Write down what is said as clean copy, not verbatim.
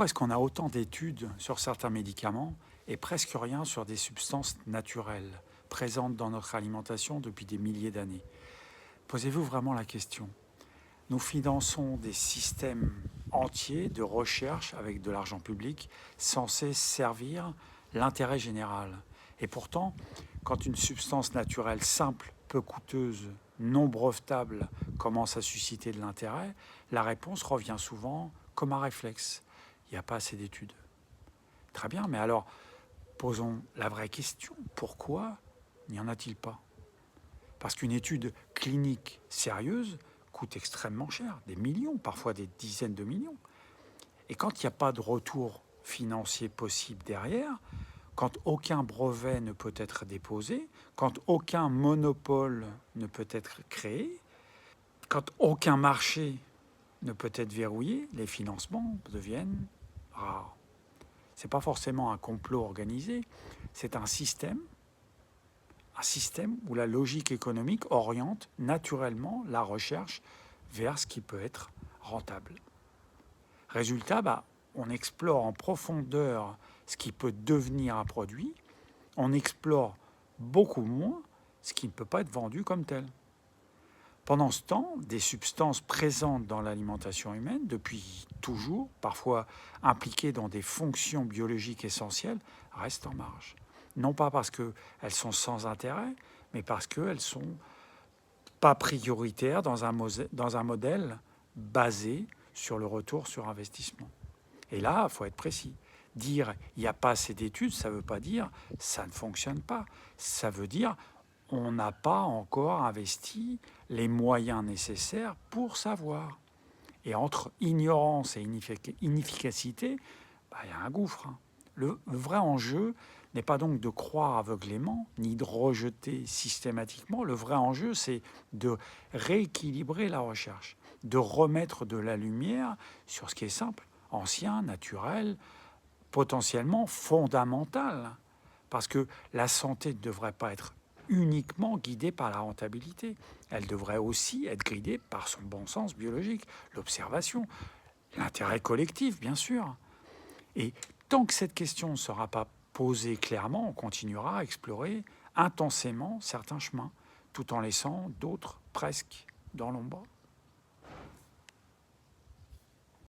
Pourquoi est-ce qu'on a autant d'études sur certains médicaments et presque rien sur des substances naturelles présentes dans notre alimentation depuis des milliers d'années? Posez-vous vraiment la question. Nous finançons des systèmes entiers de recherche avec de l'argent public censés servir l'intérêt général. Et pourtant, quand une substance naturelle simple, peu coûteuse, non brevetable commence à susciter de l'intérêt, la réponse revient souvent comme un réflexe. Il n'y a pas assez d'études. Très bien, mais alors posons la vraie question. Pourquoi n'y en a-t-il pas? Parce qu'une étude clinique sérieuse coûte extrêmement cher, des millions, parfois des dizaines de millions. Et quand il n'y a pas de retour financier possible derrière, quand aucun brevet ne peut être déposé, quand aucun monopole ne peut être créé, quand aucun marché ne peut être verrouillé, les financements deviennent rares. Ce n'est pas forcément un complot organisé, c'est un système où la logique économique oriente naturellement la recherche vers ce qui peut être rentable. Résultat, on explore en profondeur ce qui peut devenir un produit, on explore beaucoup moins ce qui ne peut pas être vendu comme tel. Pendant ce temps, des substances présentes dans l'alimentation humaine depuis toujours, parfois impliquées dans des fonctions biologiques essentielles, restent en marge. Non pas parce qu'elles sont sans intérêt, mais parce qu'elles ne sont pas prioritaires dans un modèle basé sur le retour sur investissement. Et là, il faut être précis. Dire il n'y a pas assez d'études, ça ne veut pas dire ça ne fonctionne pas. Ça veut dire on n'a pas encore investi les moyens nécessaires pour savoir. Et entre ignorance et inefficacité, il y a un gouffre. Le vrai enjeu n'est pas donc de croire aveuglément, ni de rejeter systématiquement. Le vrai enjeu, c'est de rééquilibrer la recherche, de remettre de la lumière sur ce qui est simple, ancien, naturel, potentiellement fondamental. Parce que la santé ne devrait pas être uniquement guidée par la rentabilité. Elle devrait aussi être guidée par son bon sens biologique, l'observation, l'intérêt collectif, bien sûr. Et tant que cette question ne sera pas posée clairement, on continuera à explorer intensément certains chemins, tout en laissant d'autres presque dans l'ombre.